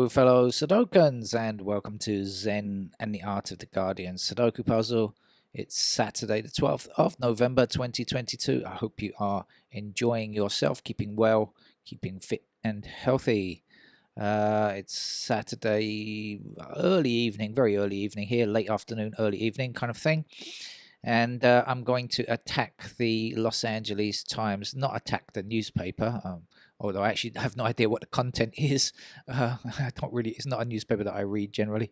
Hello, fellow Sudokans, and welcome to Zen and the Art of the Guardian Sudoku Puzzle. It's Saturday, the 12th of November 2022. I hope you are enjoying yourself, keeping well, keeping fit and healthy. It's Saturday, early evening, very early evening here, late afternoon, early evening kind of thing. And I'm going to attack the Los Angeles Times, not attack the newspaper, although I actually have no idea what the content is. I don't really, it's not a newspaper that I read generally.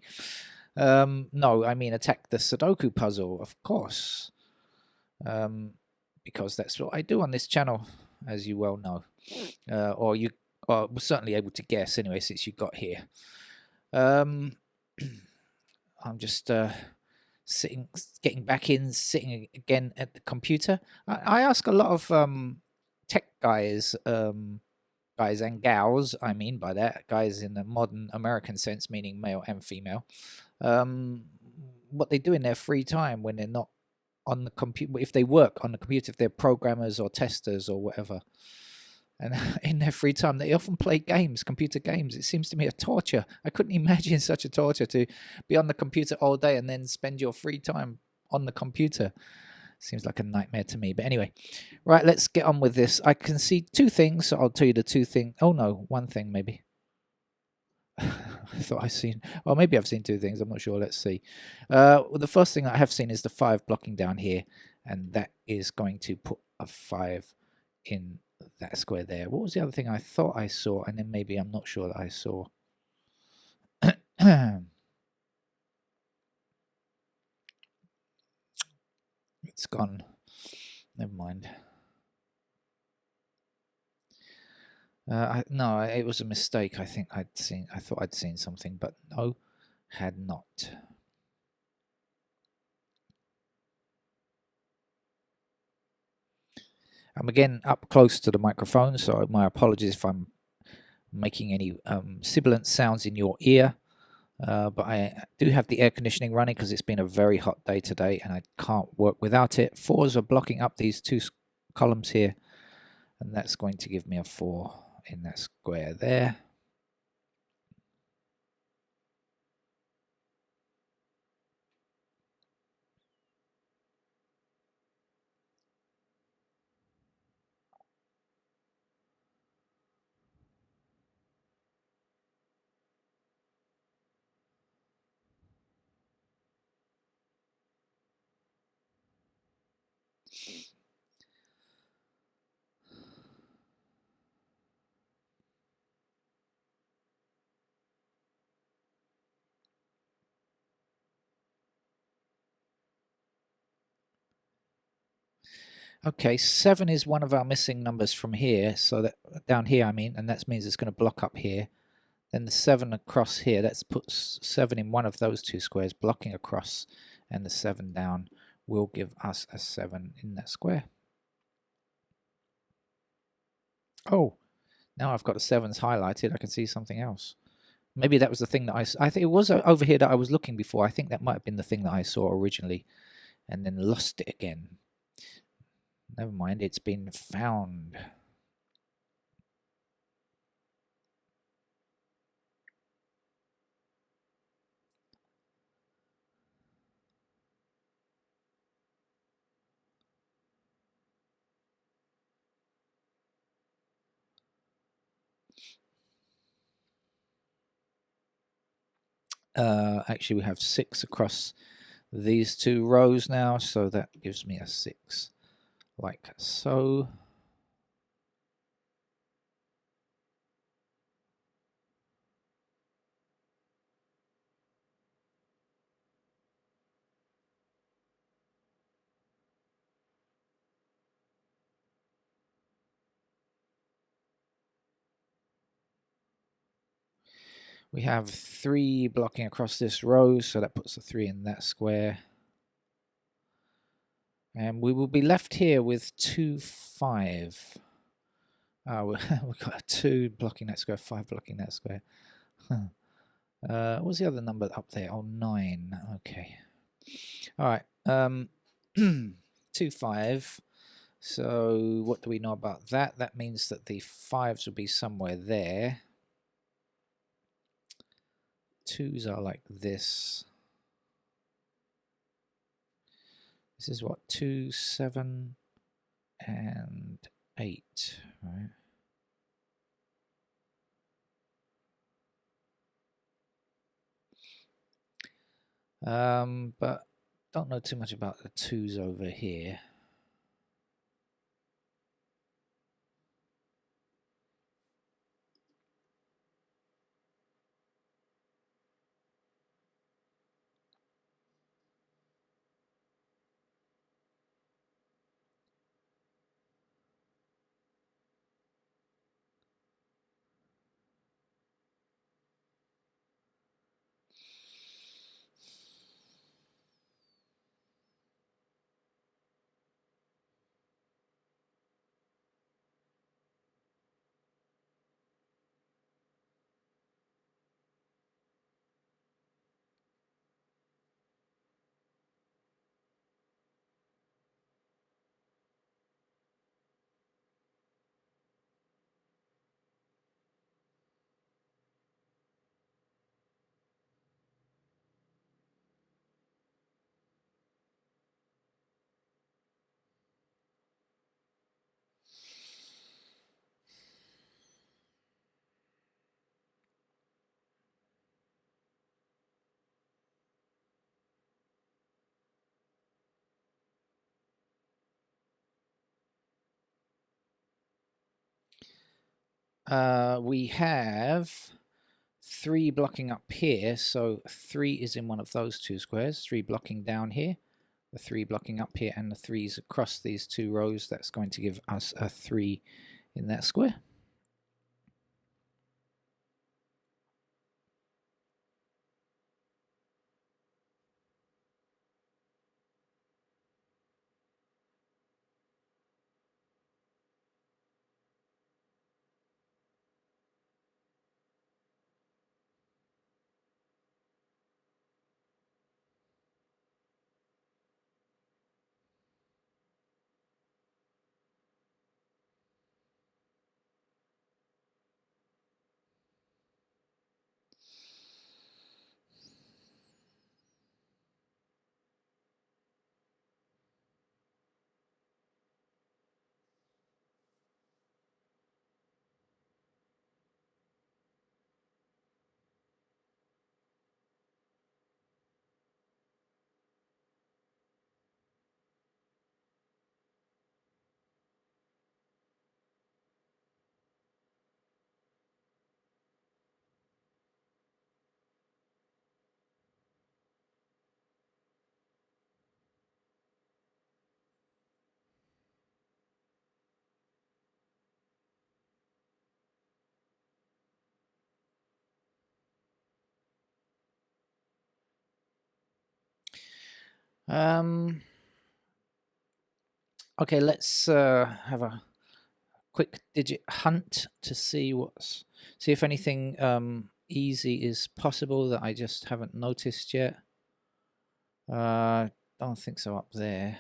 No, I mean attack the Sudoku puzzle, of course, because that's what I do on this channel, as you well know, or you are certainly able to guess anyway, since you got here. I'm just getting back in, sitting again at the computer. I ask a lot of tech guys, guys and gals, I mean by that, guys in the modern American sense, meaning male and female, what they do in their free time when they're not on the computer, if they work on the computer, if they're programmers or testers or whatever. And in their free time, they often play games, computer games. It seems to me a torture. I couldn't imagine such a torture to be on the computer all day and then spend your free time on the computer. Seems like a nightmare to me. But anyway, right, let's get on with this. I can see two things, so I'll tell you the two things. Oh, no, one thing maybe. I thought I'd seen, well, maybe I've seen two things. I'm not sure. Let's see. Well, the first thing I have seen is the 5 blocking down here, and that is going to put a 5 in that square there. What was the other thing I thought I saw, and then maybe I'm not sure that I saw? It's gone. Never mind. No, it was a mistake. I think I thought I'd seen something, but no, had not. I'm again up close to the microphone, so my apologies if I'm making any sibilant sounds in your ear. But I do have the air conditioning running because it's been a very hot day today and I can't work without it. 4s are blocking up these 2 columns here, and that's going to give me a 4 in that square there. Okay, 7 is one of our missing numbers from here, so that down here I mean, and that means it's going to block up here. Then the 7 across here, that puts 7 in one of those 2 squares, blocking across, and the 7 down will give us a 7 in that square. Oh, now I've got the 7s highlighted, I can see something else. Maybe that was the thing that I think it was over here that I was looking before. I think that might have been the thing that I saw originally and then lost it again. Never mind, it's been found. Actually, we have 6 across these 2 rows now, so that gives me a 6, like so. We have 3 blocking across this row, so that puts a 3 in that square. And we will be left here with 2, 5. Oh, we've got a 2 blocking that square, 5 blocking that square. What was the other number up there? Oh, 9. Okay. All right. 2, 5. So what do we know about that? That means that the 5s will be somewhere there. twos are like this. This is what, 2, 7, and 8, right? But don't know too much about the twos over here. We have 3 blocking up here, so 3 is in one of those 2 squares, 3 blocking down here, the 3 blocking up here, and the 3s across these 2 rows. That's going to give us a 3 in that square. Okay, let's have a quick digit hunt to see if anything easy is possible that I just haven't noticed yet. Don't think so up there.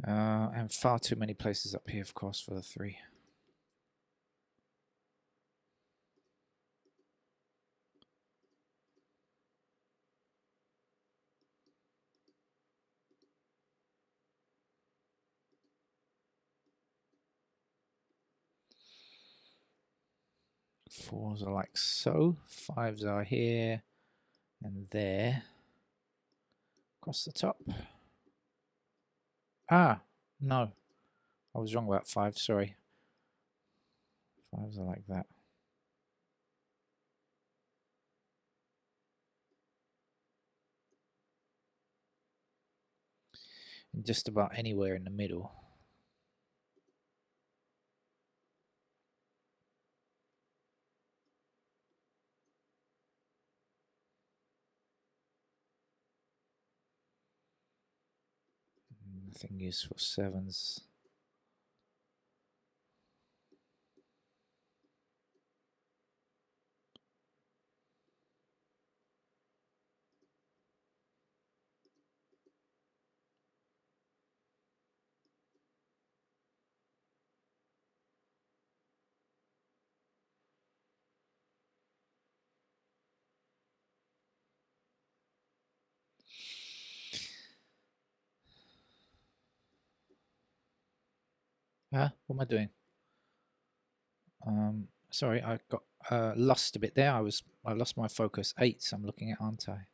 And far too many places up here, of course, for the 3. Fours are like so. 5s are here and there. Across the top. Ah, no. I was wrong about 5, sorry. 5s are like that. And just about anywhere in the middle. Nothing useful. Sevens. What am I doing? Sorry, I got lost a bit there. I lost my focus. 8s I'm looking at, aren't I?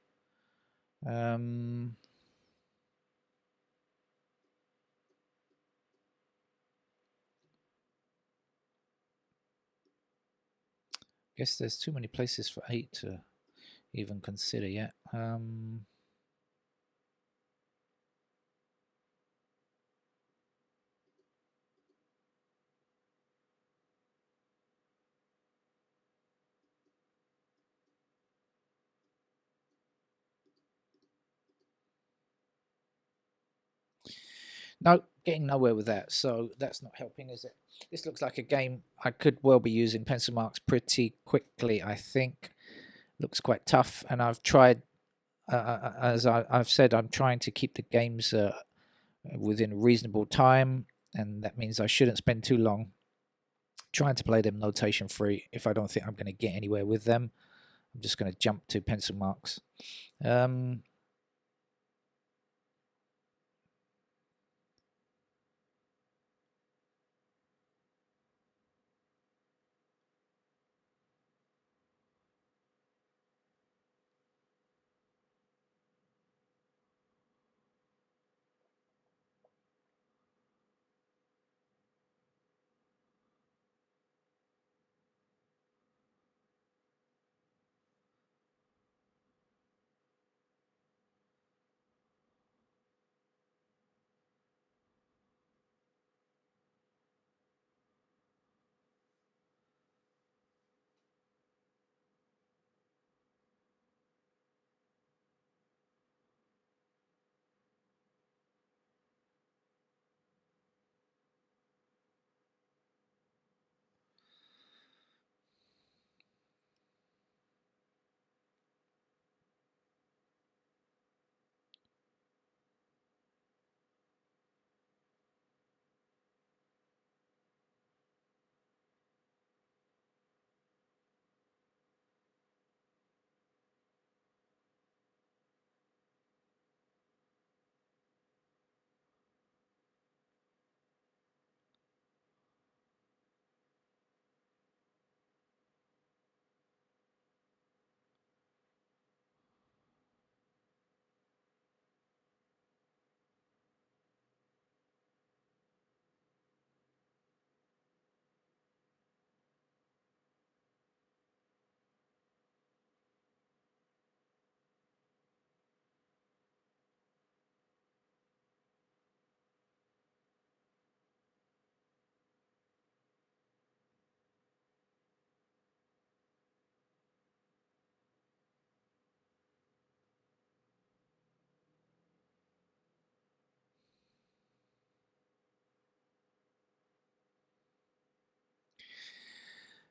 Guess there's too many places for 8 to even consider yet. No, getting nowhere with that. So that's not helping, is it? This looks like a game I could well be using pencil marks pretty quickly, I think. Looks quite tough, and I've tried, as I've said, I'm trying to keep the games within reasonable time, and that means I shouldn't spend too long trying to play them notation free if I don't think I'm going to get anywhere with them. I'm just going to jump to pencil marks.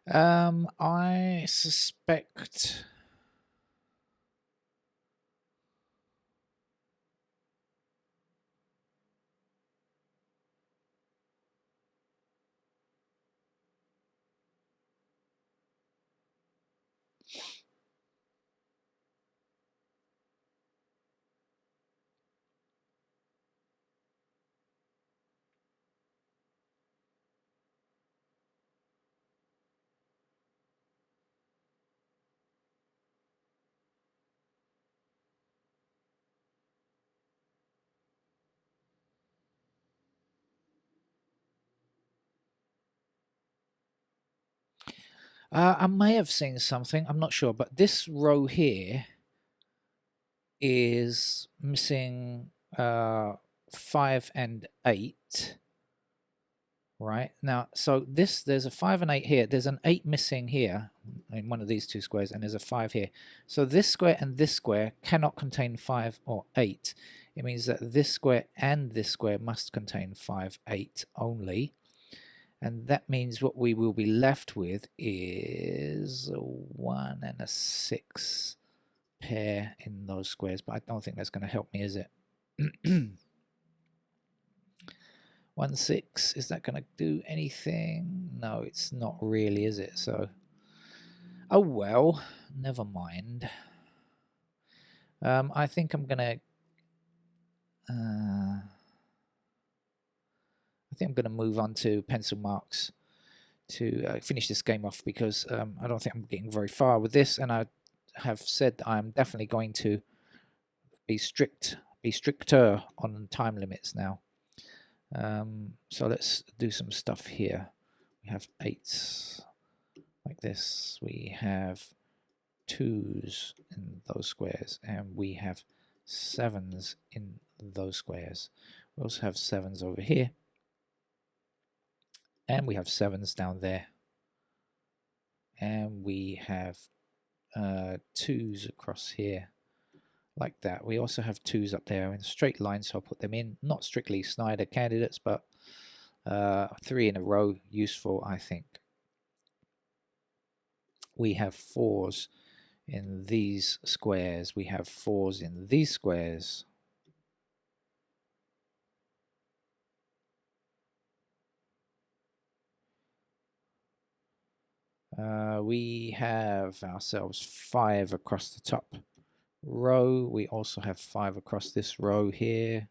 I suspect. I may have seen something. I'm not sure, but this row here is missing 5 and 8. Right now, so there's a 5 and 8 here. There's an 8 missing here in one of these two squares, and there's a 5 here. So this square and this square cannot contain 5 or 8. it means that this square and this square must contain 5, 8 only. And that means what we will be left with is a 1 and a 6 pair in those squares. But I don't think that's going to help me, is it? 1, 6, is that going to do anything? No, it's not really, is it? So, oh well, never mind. I think I'm going to... I think I'm going to move on to pencil marks to finish this game off, because I don't think I'm getting very far with this, and I have said I'm definitely going to be stricter on time limits now. So let's do some stuff here. We have 8s like this. We have 2s in those squares, and we have 7s in those squares. We also have 7s over here. And we have 7s down there. And we have 2s across here, like that. We also have 2s up there in a straight line, so I'll put them in. Not strictly Snyder candidates, but 3 in a row, useful, I think. We have 4s in these squares. We have 4s in these squares. We have ourselves 5 across the top row. We also have 5 across this row here.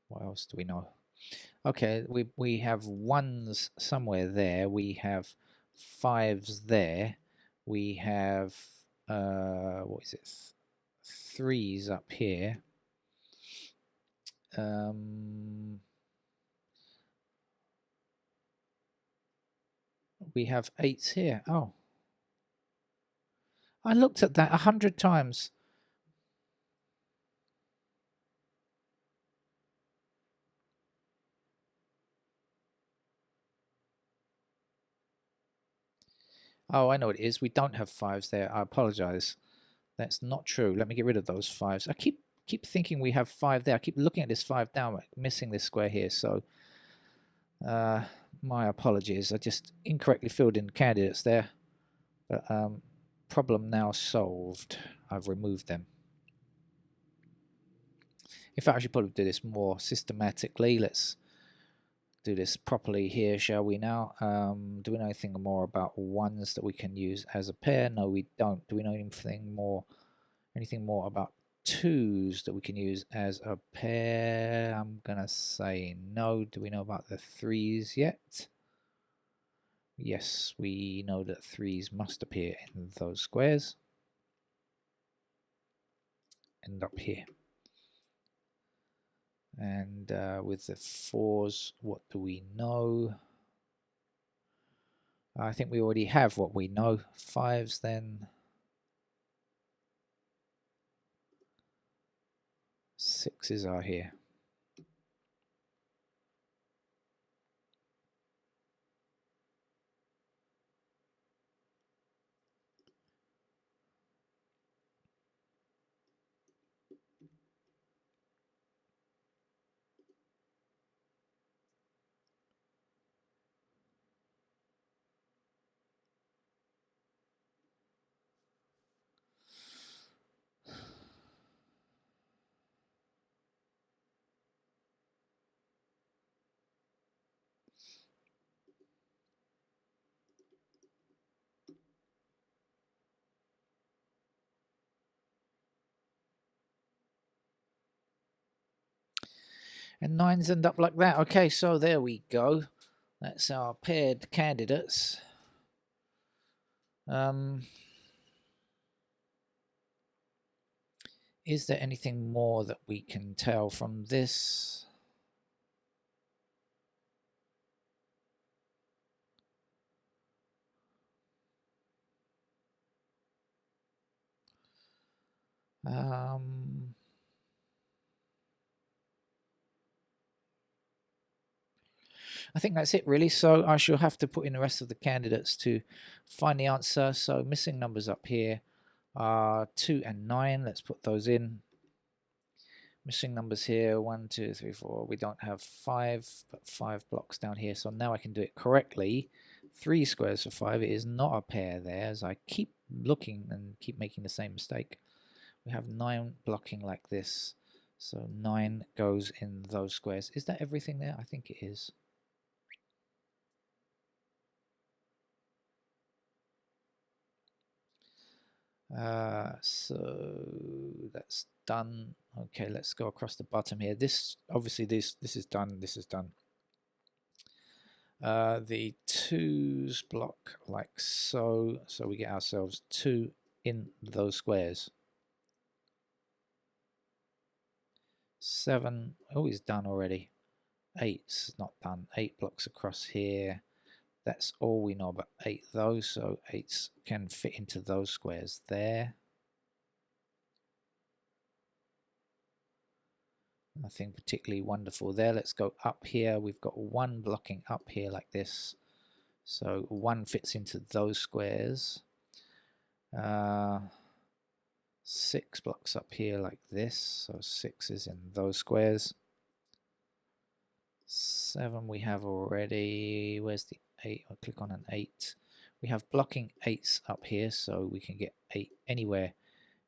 What else do we know? Okay, we have 1s somewhere there. We have 5s there. We have what is it? 3s up here. We have 8s here. Oh, I looked at that 100 times. Oh, I know what it is. We don't have 5s there. I apologize. That's not true. Let me get rid of those 5s. I keep thinking we have 5 there. I keep looking at this 5 down, missing this square here. So my apologies. I just incorrectly filled in candidates there. But problem now solved. I've removed them. In fact, I should probably do this more systematically. Let's do this properly here, shall we now? Do we know anything more about 1s that we can use as a pair? No, we don't. Do we know anything more about 2s that we can use as a pair? I'm gonna say no. Do we know about the 3s yet? Yes, we know that 3s must appear in those squares. And up here. And with the 4s, what do we know? I think we already have what we know. 5s then. 6s are here. And 9s end up like that. Okay, so there we go. That's our paired candidates. Is there anything more that we can tell from this? I think that's it really. So I shall have to put in the rest of the candidates to find the answer. So missing numbers up here are 2 and 9. Let's put those in. Missing numbers here, 1, 2, 3, 4. We don't have 5, but 5 blocks down here. So now I can do it correctly. 3 squares for 5. It is not a pair there, as I keep looking and keep making the same mistake. We have 9 blocking like this. So 9 goes in those squares. Is that everything there? I think it is. So that's done. Okay, let's go across the bottom here. This obviously this is done. This is done. The 2's block like so. So we get ourselves 2 in those squares. 7. Oh, it's done already. 8's not done. 8 blocks across here. That's all we know about 8 those. So 8's can fit into those squares there. Nothing particularly wonderful there. Let's go up here. We've got 1 blocking up here like this. So 1 fits into those squares. 6 blocks up here like this. So 6 is in those squares. 7 we have already. Where's the 8? I'll click on an 8. We have blocking 8's up here, so we can get 8 anywhere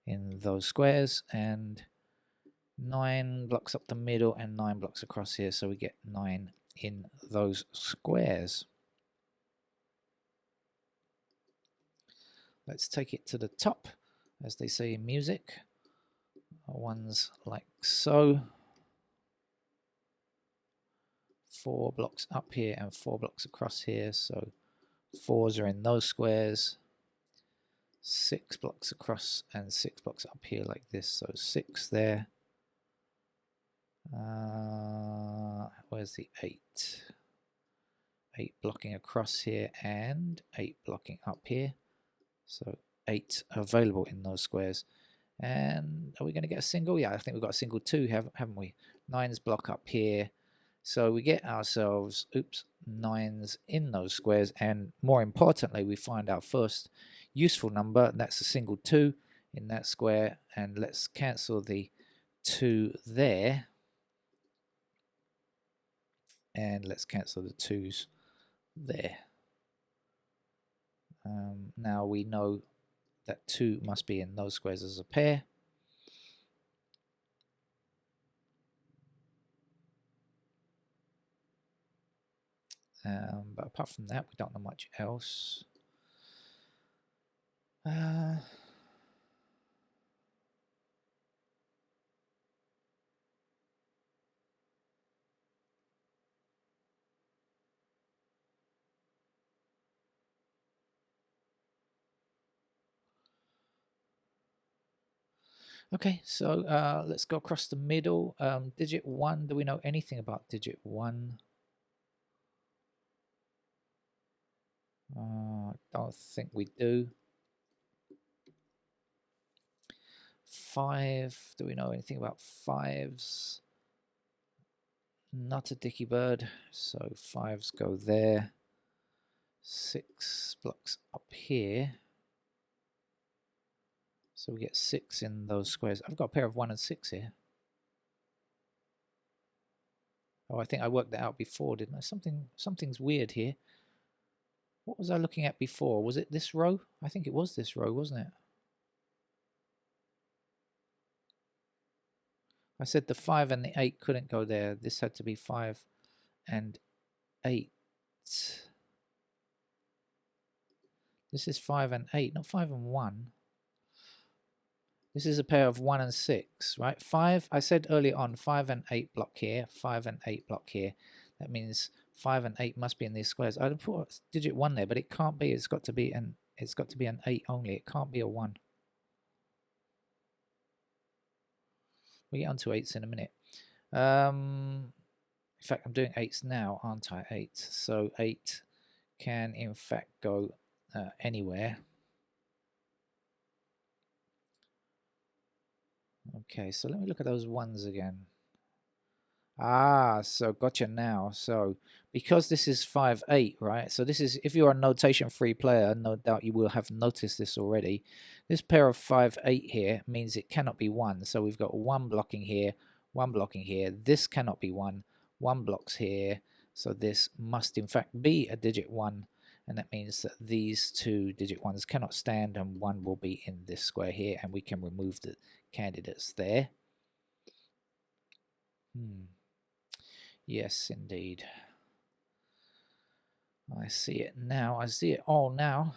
in those squares. And 9 blocks up the middle and 9 blocks across here, so we get 9 in those squares. Let's take it to the top, as they say in music. Ones like so. 4 blocks up here and 4 blocks across here, so 4's are in those squares. 6 blocks across and 6 blocks up here like this, so 6 there. Where's the 8? 8 blocking across here and 8 blocking up here. So 8 available in those squares. And are we going to get a single? Yeah, I think we've got a single 2, haven't we? 9's block up here. So we get ourselves, 9's in those squares. And more importantly, we find our first useful number. That's a single 2 in that square. And let's cancel the 2 there. And let's cancel the 2's there. Now we know that 2 must be in those squares as a pair. But apart from that, we don't know much else. Okay, so let's go across the middle. Digit 1, do we know anything about digit 1? I don't think we do. 5, do we know anything about 5's? Not a dicky bird, so 5's go there. 6 blocks up here. So we get 6 in those squares. I've got a pair of 1 and 6 here. Oh, I think I worked that out before, didn't I? Something's weird here. What was I looking at before? Was it this row? I think it was this row, wasn't it? I said the 5 and the 8 couldn't go there. This had to be 5 and 8. This is 5 and 8, not 5 and 1. This is a pair of 1 and 6, right? 5, I said earlier on, 5 and 8 block here, 5 and 8 block here. That means 5 and 8 must be in these squares. I'd put digit 1 there, but it can't be. It's got to be an 8 only. It can't be a 1. We get onto 8s in a minute. In fact, I'm doing 8s now, aren't I? 8. So 8 can in fact go anywhere. Okay, so let me look at those 1s again. Ah, so gotcha now. So because this is 5-8, right? So this is, if you're a notation free player, no doubt you will have noticed this already. This pair of 5-8 here means it cannot be 1. So we've got 1 blocking here, 1 blocking here. This cannot be 1. 1 blocks here. So this must in fact be a digit 1. And that means that these two digit 1s cannot stand, and 1 will be in this square here, and we can remove the candidates there. Yes, indeed. I see it now. I see it all now.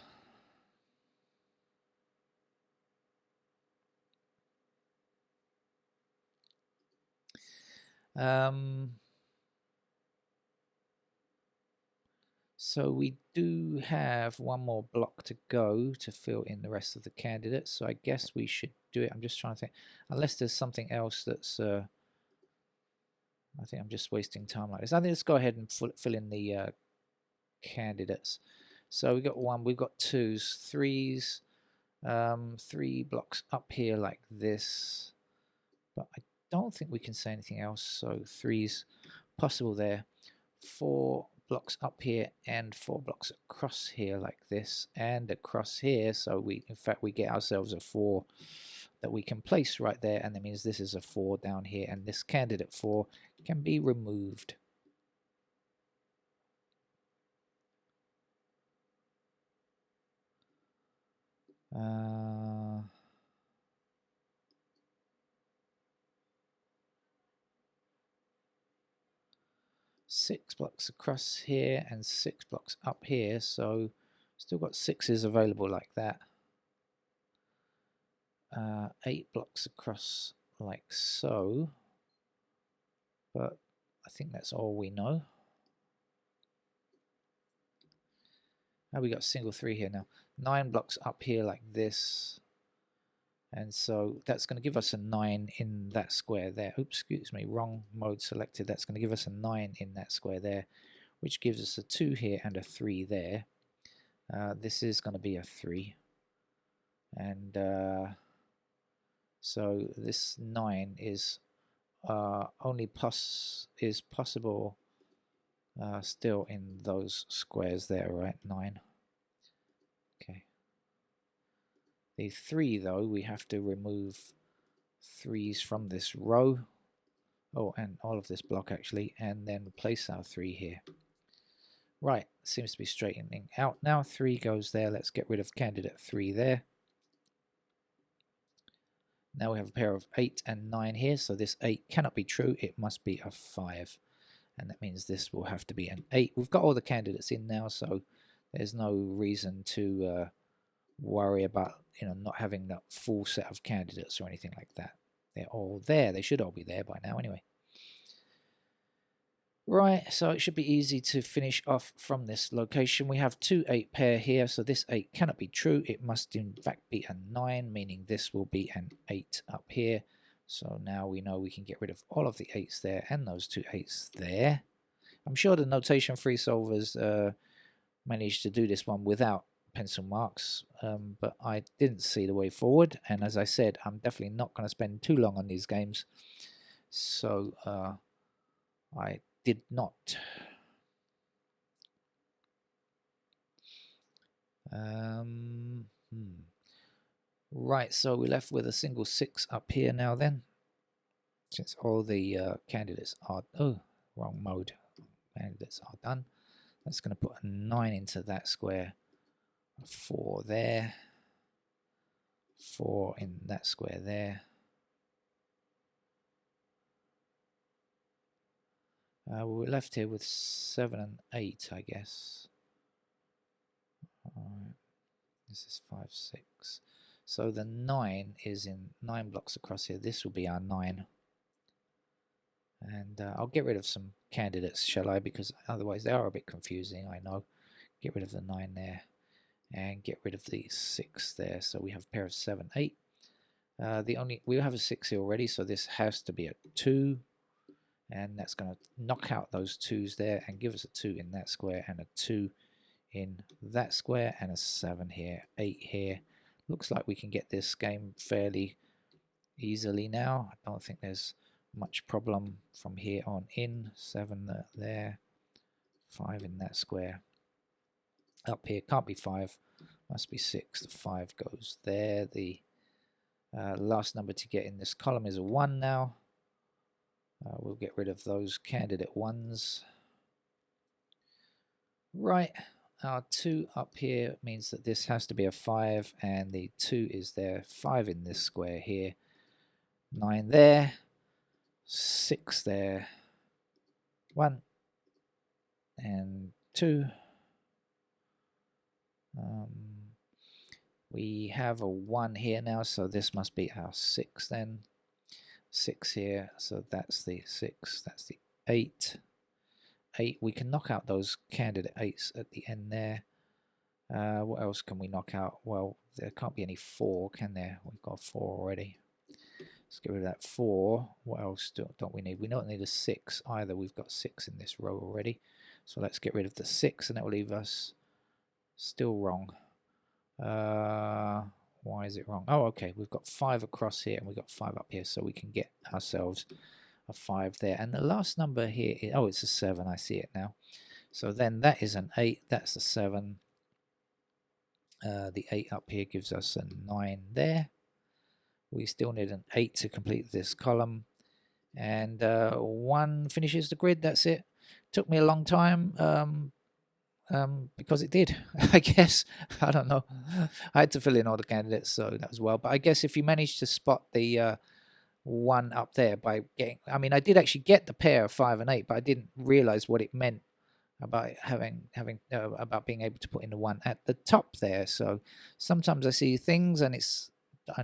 So we do have one more block to go to fill in the rest of the candidates. So I guess we should do it. I'm just trying to think. Unless there's something else that's... I think I'm just wasting time like this. I think let's go ahead and fill in the candidates. So we've got 1, we've got 2s, 3s, 3 blocks up here like this. But I don't think we can say anything else. So 3's possible there. 4 blocks up here and 4 blocks across here like this, and across here. So we, in fact, we get ourselves a 4 that we can place right there, and that means this is a 4 down here, and this candidate 4 can be removed. 6 blocks across here and 6 blocks up here, so still got 6s available like that. 8 blocks across like so, but I think that's all we know. Now we got single 3 here now. 9 blocks up here like this, and so that's going to give us a 9 in that square there. Oops, excuse me, wrong mode selected. That's going to give us a 9 in that square there, which gives us a 2 here and a 3 there. This is going to be a 3, and so this 9 is only possible still in those squares there, right? 9. Okay. The 3, though, we have to remove 3s from this row. Oh, and all of this block, actually, and then place our 3 here. Right, seems to be straightening out now. 3 goes there. Let's get rid of candidate 3 there. Now we have a pair of 8 and 9 here, so this 8 cannot be true. It must be a 5, and that means this will have to be an 8. We've got all the candidates in now, so there's no reason to worry about not having that full set of candidates or anything like that. They're all there. They should all be there by now anyway. Right, so it should be easy to finish off from this location. We have 2 8 pair here, so this 8 cannot be true. It must in fact be a 9, meaning this will be an 8 up here. So now we know we can get rid of all of the 8s there and those 2 8s there. I'm sure the notation free solvers managed to do this one without pencil marks, but I didn't see the way forward, and as I said, I'm definitely not going to spend too long on these games, so I did not. Right, so we're left with a single 6 up here now then, since all the candidates are, wrong mode, candidates are done. That's going to put a 9 into that square, 4 there, 4 in that square there. We're left here with 7 and 8, I guess. Alright, this is 5, 6. So the 9 is in 9 blocks across here. This will be our 9. And I'll get rid of some candidates, shall I? Because otherwise they are a bit confusing, I know. Get rid of the 9 there. And get rid of the 6 there. So we have a pair of 7, 8. We have a 6 here already, so this has to be a 2. And that's going to knock out those 2s there and give us a 2 in that square and a 2 in that square and a 7 here, 8 here. Looks like we can get this game fairly easily now. I don't think there's much problem from here on in. 7 there, 5 in that square. Up here can't be 5, must be 6. The 5 goes there. The last number to get in this column is a 1 now. We'll get rid of those candidate 1s. Right, our 2 up here means that this has to be a 5, and the 2 is there. 5 in this square here, 9 there, 6 there, 1 and 2. We have a 1 here now, so this must be our 6 then. 6 here, so that's the 6, that's the 8. 8, we can knock out those candidate 8s at the end there. What else can we knock out? Well, there can't be any 4, can there? We've got 4 already. Let's get rid of that 4. What else don't we need? We don't need a 6 either. We've got 6 in this row already. So let's get rid of the 6, and that will leave us still wrong. Why is it wrong? Oh, okay. We've got 5 across here, and we've got 5 up here, so we can get ourselves a 5 there. And the last number here is, oh, it's a 7. I see it now. So then that is an 8. That's a 7. The 8 up here gives us a 9 there. We still need an 8 to complete this column. And 1 finishes the grid. That's it. Took me a long time because it did, I guess. I don't know. I had to fill in all the candidates, so that was well. But I guess if you manage to spot the 1 up there by getting, I mean, I did actually get the pair of 5 and 8, but I didn't realize what it meant about about being able to put in the 1 at the top there. So sometimes I see things and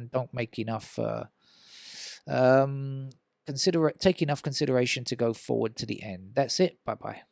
don't make enough take enough consideration to go forward to the end. That's it. Bye bye.